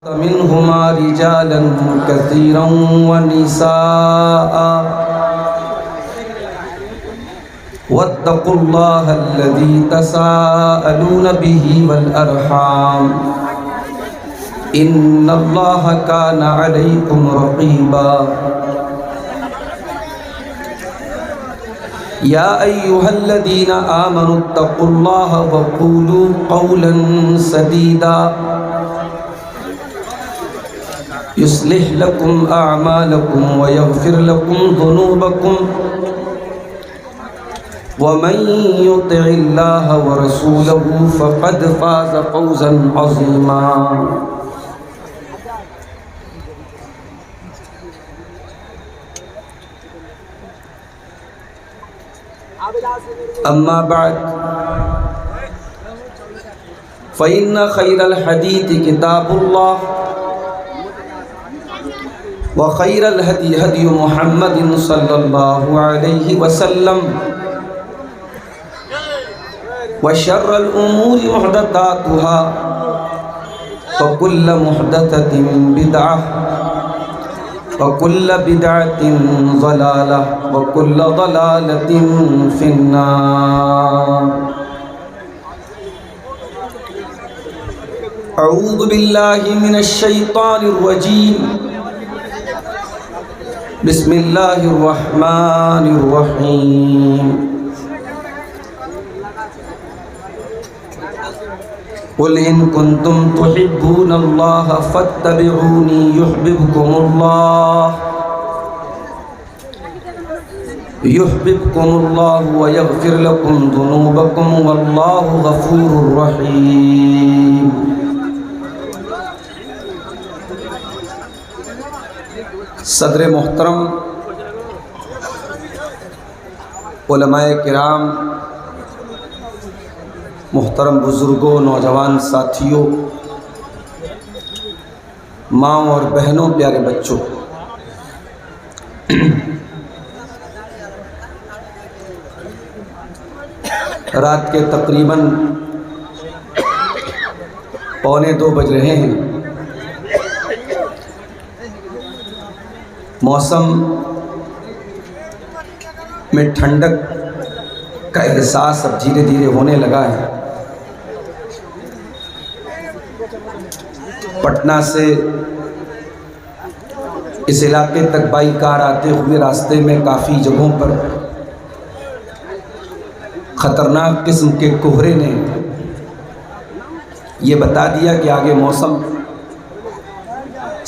منهما رجالا كثيرا ونساء واتقوا الله الذي تساءلون به والأرحام إن الله كان عليكم رقيبا يا أيها الذين آمنوا اتقوا الله وقولوا قولا سديدا يصلح لكم أعمالكم ويغفر لكم ذنوبكم ومن يطع الله ورسوله فقد فاز فوزا عظيما أما بعد فإن خير الحديث كتاب الله وخير الهدي هدي محمد صلى الله عليه وسلم وشر الأمور محدثاتها وكل محدثة بدعة وكل بدعة ضلالة وكل ضلالة في النار. أعوذ بالله من الشيطان الرجيم. بسم الله الرحمن الرحيم. قل إن كنتم تحبون الله فاتبعوني يحببكم الله ويغفر لكم ذنوبكم والله غفور رحيم. صدر محترم، علماء کرام، محترم بزرگوں، نوجوان ساتھیوں، ماں اور بہنوں، پیارے بچوں، رات کے تقریباً 1:45 بج رہے ہیں. موسم میں ٹھنڈک کا احساس اب دھیرے دھیرے ہونے لگا ہے. پٹنہ سے اس علاقے تک بائی کار آتے ہوئے راستے میں کافی جگہوں پر خطرناک قسم کے کہرے نے یہ بتا دیا کہ آگے موسم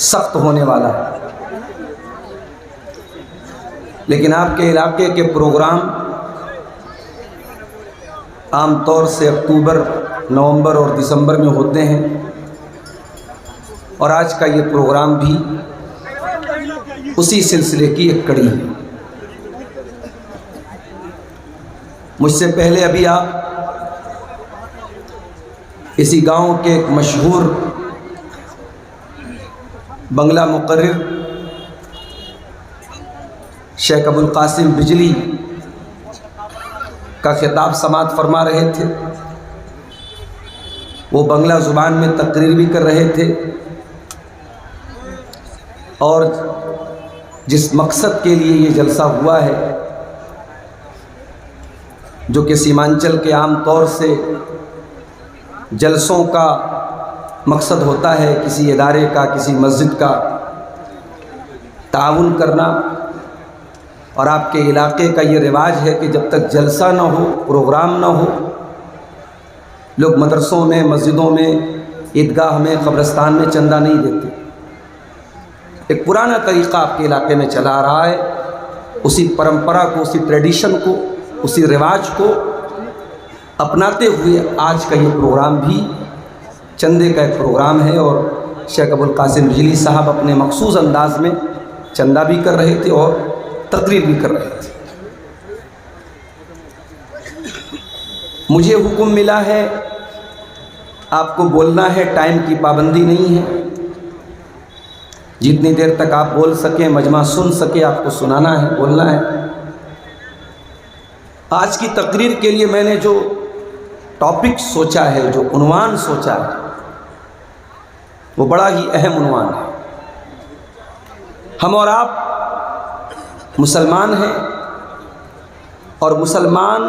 سخت ہونے والا ہے. لیکن آپ کے علاقے کے پروگرام عام طور سے اکتوبر، نومبر اور دسمبر میں ہوتے ہیں، اور آج کا یہ پروگرام بھی اسی سلسلے کی ایک کڑی ہے. مجھ سے پہلے ابھی آپ اسی گاؤں کے ایک مشہور بنگلہ مقرر شیخ ابو القاسم بجلی کا خطاب سماعت فرما رہے تھے. وہ بنگلہ زبان میں تقریر بھی کر رہے تھے، اور جس مقصد کے لیے یہ جلسہ ہوا ہے، جو کہ سیمانچل کے عام طور سے جلسوں کا مقصد ہوتا ہے کسی ادارے کا، کسی مسجد کا تعاون کرنا، اور آپ کے علاقے کا یہ رواج ہے کہ جب تک جلسہ نہ ہو، پروگرام نہ ہو، لوگ مدرسوں میں، مسجدوں میں، عیدگاہ میں، قبرستان میں چندہ نہیں دیتے. ایک پرانا طریقہ آپ کے علاقے میں چلا آ رہا ہے. اسی پرمپرا کو، اسی ٹریڈیشن کو، اسی رواج کو اپناتے ہوئے آج کا یہ پروگرام بھی چندے کا ایک پروگرام ہے. اور شیخ ابو القاسم بجلی صاحب اپنے مخصوص انداز میں چندہ بھی کر رہے تھے اور تقریر بھی کر رہے تھے. مجھے حکم ملا ہے آپ کو بولنا ہے، ٹائم کی پابندی نہیں ہے. جتنی دیر تک آپ بول سکیں، مجمع سن سکے، آپ کو سنانا ہے، بولنا ہے. آج کی تقریر کے لیے میں نے جو ٹاپک سوچا ہے، جو عنوان سوچا ہے، وہ بڑا ہی اہم عنوان ہے۔ ہم اور آپ مسلمان ہیں، اور مسلمان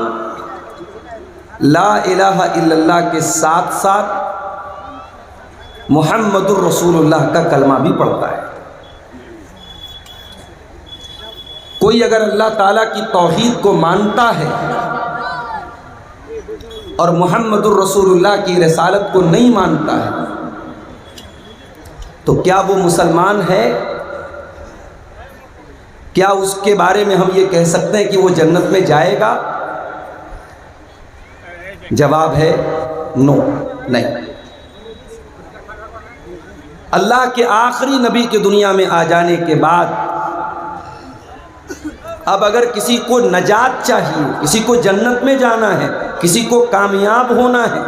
لا الہ الا اللہ کے ساتھ ساتھ محمد الرسول اللہ کا کلمہ بھی پڑھتا ہے۔ کوئی اگر اللہ تعالیٰ کی توحید کو مانتا ہے اور محمد الرسول اللہ کی رسالت کو نہیں مانتا ہے تو کیا وہ مسلمان ہے؟ کیا اس کے بارے میں ہم یہ کہہ سکتے ہیں کہ وہ جنت میں جائے گا؟ جواب ہے نو، نہیں۔ اللہ کے آخری نبی کے دنیا میں آ جانے کے بعد اب اگر کسی کو نجات چاہیے، کسی کو جنت میں جانا ہے، کسی کو کامیاب ہونا ہے،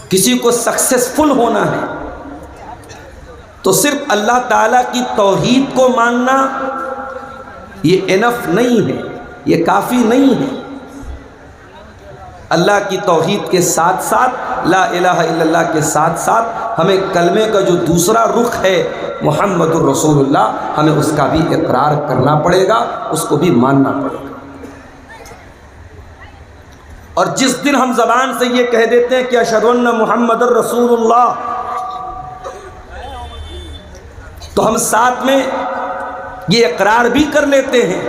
کسی کو سکسیسفل ہونا ہے، تو صرف اللہ تعالیٰ کی توحید کو ماننا یہ انف نہیں ہے، یہ کافی نہیں ہے۔ اللہ کی توحید کے ساتھ ساتھ، لا الہ الا اللہ کے ساتھ ساتھ ہمیں کلمے کا جو دوسرا رخ ہے محمد الرسول اللہ، ہمیں اس کا بھی اقرار کرنا پڑے گا، اس کو بھی ماننا پڑے گا۔ اور جس دن ہم زبان سے یہ کہہ دیتے ہیں کہ اشہد ان محمد الرسول اللہ، تو ہم ساتھ میں یہ اقرار بھی کر لیتے ہیں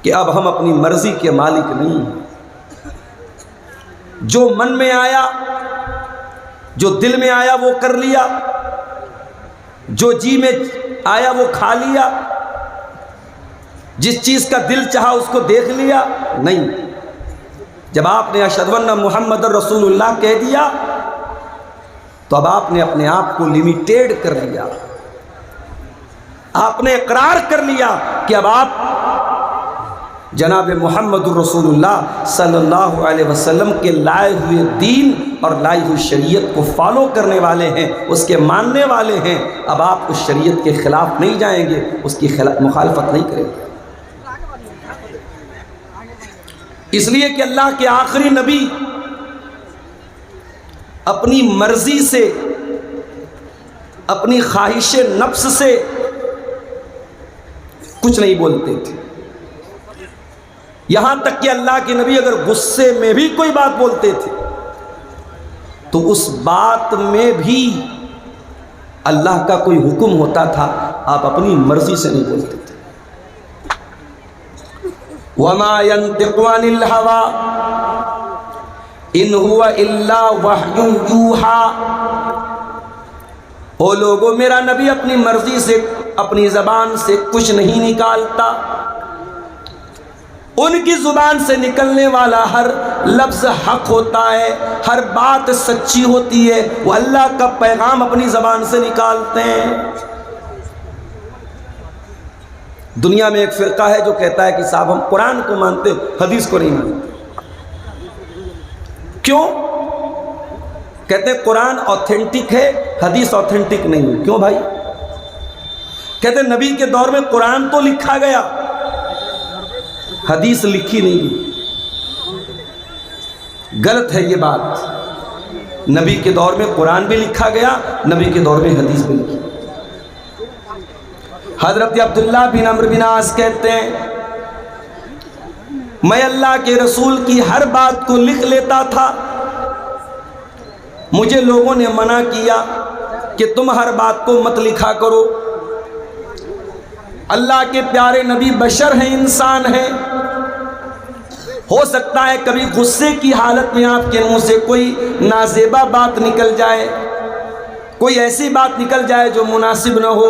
کہ اب ہم اپنی مرضی کے مالک نہیں ہیں۔ جو من میں آیا، جو دل میں آیا وہ کر لیا، جو جی میں آیا وہ کھا لیا، جس چیز کا دل چاہا اس کو دیکھ لیا، نہیں۔ جب آپ نے اشہد ان محمد الرسول اللہ کہہ دیا تو اب آپ نے اپنے آپ کو لیمیٹیڈ کر لیا، آپ نے اقرار کر لیا کہ اب آپ جناب محمد الرسول اللہ صلی اللہ علیہ وسلم کے لائے ہوئے دین اور لائی ہوئی شریعت کو فالو کرنے والے ہیں، اس کے ماننے والے ہیں۔ اب آپ اس شریعت کے خلاف نہیں جائیں گے، اس کی مخالفت نہیں کریں گے۔ اس لیے کہ اللہ کے آخری نبی اپنی مرضی سے، اپنی خواہش نفس سے کچھ نہیں بولتے تھے۔ یہاں تک کہ اللہ کے نبی اگر غصے میں بھی کوئی بات بولتے تھے تو اس بات میں بھی اللہ کا کوئی حکم ہوتا تھا، آپ اپنی مرضی سے نہیں بولتے تھے۔ وَمَا يَنطِقُ عَنِ الْهَوَىٰ إِنْ هُوَ إِلَّا وَحْيٌ يُوحَىٰ۔ او لوگو، میرا نبی اپنی مرضی سے، اپنی زبان سے کچھ نہیں نکالتا، ان کی زبان سے نکلنے والا ہر لفظ حق ہوتا ہے، ہر بات سچی ہوتی ہے، وہ اللہ کا پیغام اپنی زبان سے نکالتے ہیں۔ دنیا میں ایک فرقہ ہے جو کہتا ہے کہ صاحب ہم قرآن کو مانتے، حدیث کو نہیں مانتے۔ کیوں؟ کہتے ہیں قرآن اوتھینٹک ہے، حدیث اوتھینٹک نہیں ہے۔ کیوں بھائی؟ کہتے ہیں نبی کے دور میں قرآن تو لکھا گیا، حدیث لکھی نہیں گئی۔ غلط ہے یہ بات۔ نبی کے دور میں قرآن بھی لکھا گیا، نبی کے دور میں حدیث بھی لکھی۔ حضرت عبداللہ بن عمرو بن عاص کہتے ہیں میں اللہ کے رسول کی ہر بات کو لکھ لیتا تھا، مجھے لوگوں نے منع کیا کہ تم ہر بات کو مت لکھا کرو۔ اللہ کے پیارے نبی بشر ہیں، انسان ہیں، ہو سکتا ہے کبھی غصے کی حالت میں آپ کے منہ سے کوئی نازیبا بات نکل جائے، کوئی ایسی بات نکل جائے جو مناسب نہ ہو،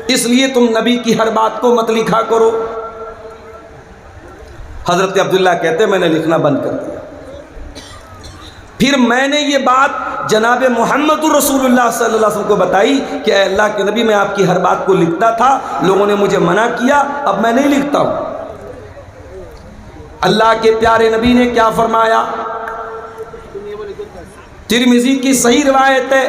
اس لیے تم نبی کی ہر بات کو مت لکھا کرو۔ حضرت عبداللہ کہتے ہیں میں نے لکھنا بند کر دیا۔ پھر میں نے یہ بات جناب محمد الرسول اللہ صلی اللہ علیہ وسلم کو بتائی کہ اے اللہ کے نبی، میں آپ کی ہر بات کو لکھتا تھا، لوگوں نے مجھے منع کیا، اب میں نہیں لکھتا ہوں۔ اللہ کے پیارے نبی نے کیا فرمایا؟ ترمذی کی صحیح روایت ہے،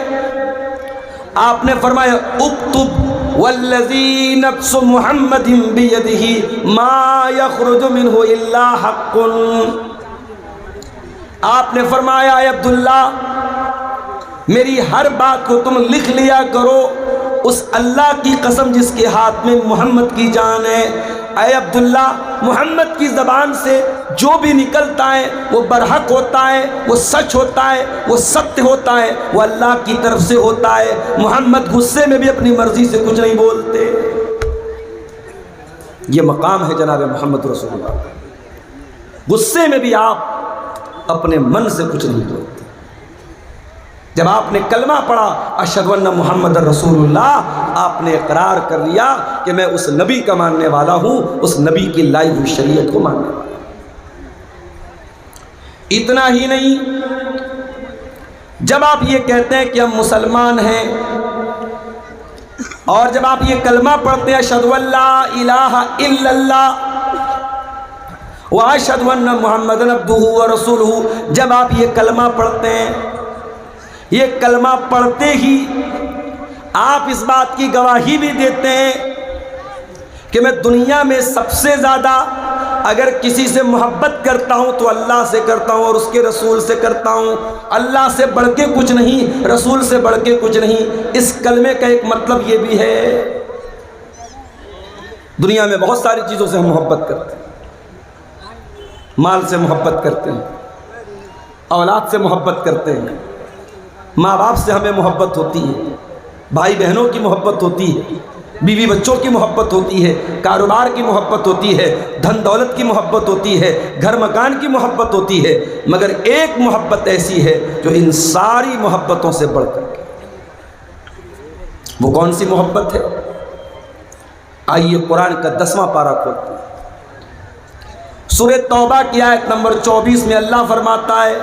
آپ نے فرمایا اکتب والذی نفس محمد بیدہ ما یخرج منہ الا حق۔ آپ نے فرمایا اے عبداللہ، میری ہر بات کو تم لکھ لیا کرو، اس اللہ کی قسم جس کے ہاتھ میں محمد کی جان ہے، اے عبداللہ محمد کی زبان سے جو بھی نکلتا ہے وہ برحق ہوتا ہے، وہ سچ ہوتا ہے، وہ ستیہ ہوتا ہے، وہ اللہ کی طرف سے ہوتا ہے۔ محمد غصے میں بھی اپنی مرضی سے کچھ نہیں بولتے۔ یہ مقام ہے جناب محمد رسول اللہ، غصے میں بھی آپ اپنے من سے کچھ نہیں بولتے۔ جب آپ نے کلمہ پڑھا اشہد ان محمد رسول اللہ، آپ نے اقرار کر لیا کہ میں اس نبی کا ماننے والا ہوں، اس نبی کی لائی ہوئی شریعت کو ماننے والا ہوں۔ اتنا ہی نہیں، جب آپ یہ کہتے ہیں کہ ہم مسلمان ہیں، اور جب آپ یہ کلمہ پڑھتے ہیں اشہد ان لا الہ الا اللہ واشہد ان محمد عبدہ ورسولہ، جب آپ یہ کلمہ پڑھتے ہیں، یہ کلمہ پڑھتے ہی آپ اس بات کی گواہی بھی دیتے ہیں کہ میں دنیا میں سب سے زیادہ اگر کسی سے محبت کرتا ہوں تو اللہ سے کرتا ہوں اور اس کے رسول سے کرتا ہوں، اللہ سے بڑھ کے کچھ نہیں، رسول سے بڑھ کے کچھ نہیں۔ اس کلمے کا ایک مطلب یہ بھی ہے، دنیا میں بہت ساری چیزوں سے ہم محبت کرتے ہیں، مال سے محبت کرتے ہیں، اولاد سے محبت کرتے ہیں، ماں باپ سے ہمیں محبت ہوتی ہے، بھائی بہنوں کی محبت ہوتی ہے، بیوی بچوں کی محبت ہوتی ہے، کاروبار کی محبت ہوتی ہے، دھن دولت کی محبت ہوتی ہے، گھر مکان کی محبت ہوتی ہے، مگر ایک محبت ایسی ہے جو ان ساری محبتوں سے بڑھ کر کے، وہ کون سی محبت ہے؟ آئیے قرآن کا 10واں پارہ کھولتے ہیں، سورہ توبہ کی آیت نمبر 24 میں اللہ فرماتا ہے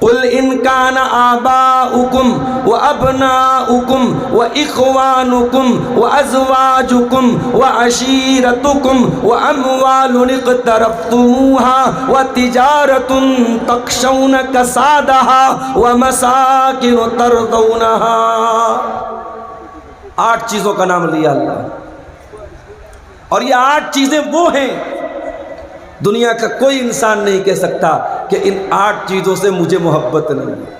قُلْ إِنْ كَانَ آبَاؤُكُمْ وَأَبْنَاؤُكُمْ وَإِخْوَانُكُمْ وَأَزْوَاجُكُمْ وَعَشِيرَتُكُمْ وَأَمْوَالٌ اقْتَرَفْتُمُوهَا وَتِجَارَةٌ تَخْشَوْنَ كَسَادَهَا وَمَسَاكِنُ تَرْضَوْنَهَا۔ 8 چیزوں کا نام لیا اللہ، اور یہ 8 چیزیں وہ ہیں دنیا کا کوئی انسان نہیں کہہ سکتا کہ ان 8 چیزوں سے مجھے محبت نہیں ہے۔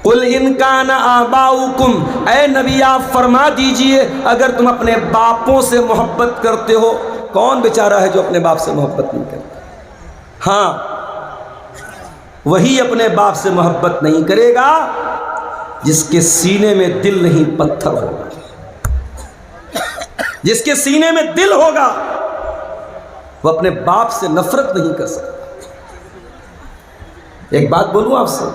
قُلْ إِنْ كَانَ آبَاؤُكُمْ، اے نبی آپ فرما دیجئے اگر تم اپنے باپوں سے محبت کرتے ہو، کون بیچارہ ہے جو اپنے باپ سے محبت نہیں کرتا؟ ہاں، وہی اپنے باپ سے محبت نہیں کرے گا جس کے سینے میں دل نہیں پتھر ہوگا۔ جس کے سینے میں دل ہوگا وہ اپنے باپ سے نفرت نہیں کر سکتا۔ ایک بات بولوں آپ سے،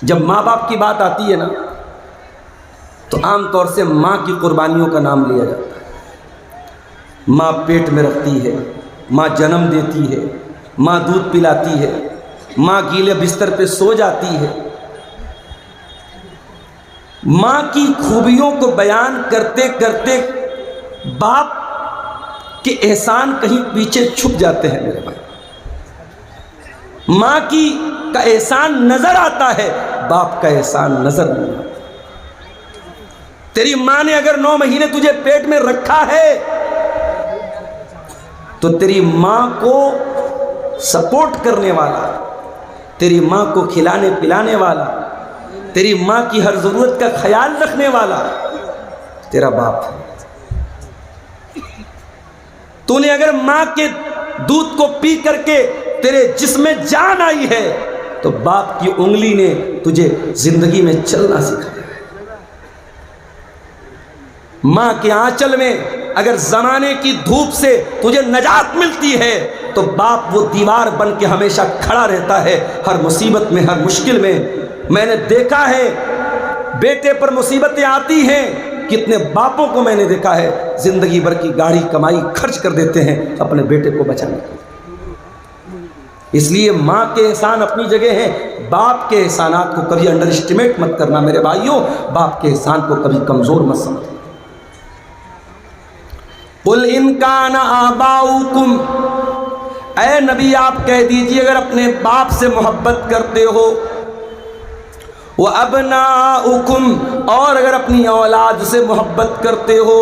جب ماں باپ کی بات آتی ہے نا تو عام طور سے ماں کی قربانیوں کا نام لیا جاتا ہے۔ ماں پیٹ میں رکھتی ہے، ماں جنم دیتی ہے، ماں دودھ پلاتی ہے، ماں گیلے بستر پہ سو جاتی ہے۔ ماں کی خوبیوں کو بیان کرتے کرتے باپ کہ احسان کہیں پیچھے چھپ جاتے ہیں میرے بھائی۔ ماں کا احسان نظر آتا ہے، باپ کا احسان نظر نہیں آتا۔ تیری ماں نے اگر 9 مہینے تجھے پیٹ میں رکھا ہے تو تیری ماں کو سپورٹ کرنے والا، تیری ماں کو کھلانے پلانے والا، تیری ماں کی ہر ضرورت کا خیال رکھنے والا تیرا باپ ہے۔ تو نے اگر ماں کے دودھ کو پی کر کے تیرے جسم میں جان آئی ہے تو باپ کی انگلی نے تجھے زندگی میں چلنا سکھایا ہے۔ ماں کے آنچل میں اگر زمانے کی دھوپ سے تجھے نجات ملتی ہے تو باپ وہ دیوار بن کے ہمیشہ کھڑا رہتا ہے ہر مصیبت میں، ہر مشکل میں۔ میں نے دیکھا ہے بیٹے پر مصیبتیں آتی ہیں، کتنے باپوں کو میں نے دیکھا ہے زندگی بھر کی گاڑی کمائی خرچ کر دیتے ہیں اپنے بیٹے کو بچانے کے لیے۔ اس لیے ماں کے احسان اپنی جگہ ہیں، باپ کے احسانات کو کبھی انڈر اسٹیمیٹ مت کرنا میرے بھائیوں، باپ کے احسان کو کبھی کمزور مت سمجھنا۔ قُلْ إِنْ كَانَ آبَاؤُكُمْ، اے نبی آپ کہہ دیجئے اگر اپنے باپ سے محبت کرتے ہو، وَأَبْنَاؤُكُمْ، اور اگر اپنی اولاد سے محبت کرتے ہو،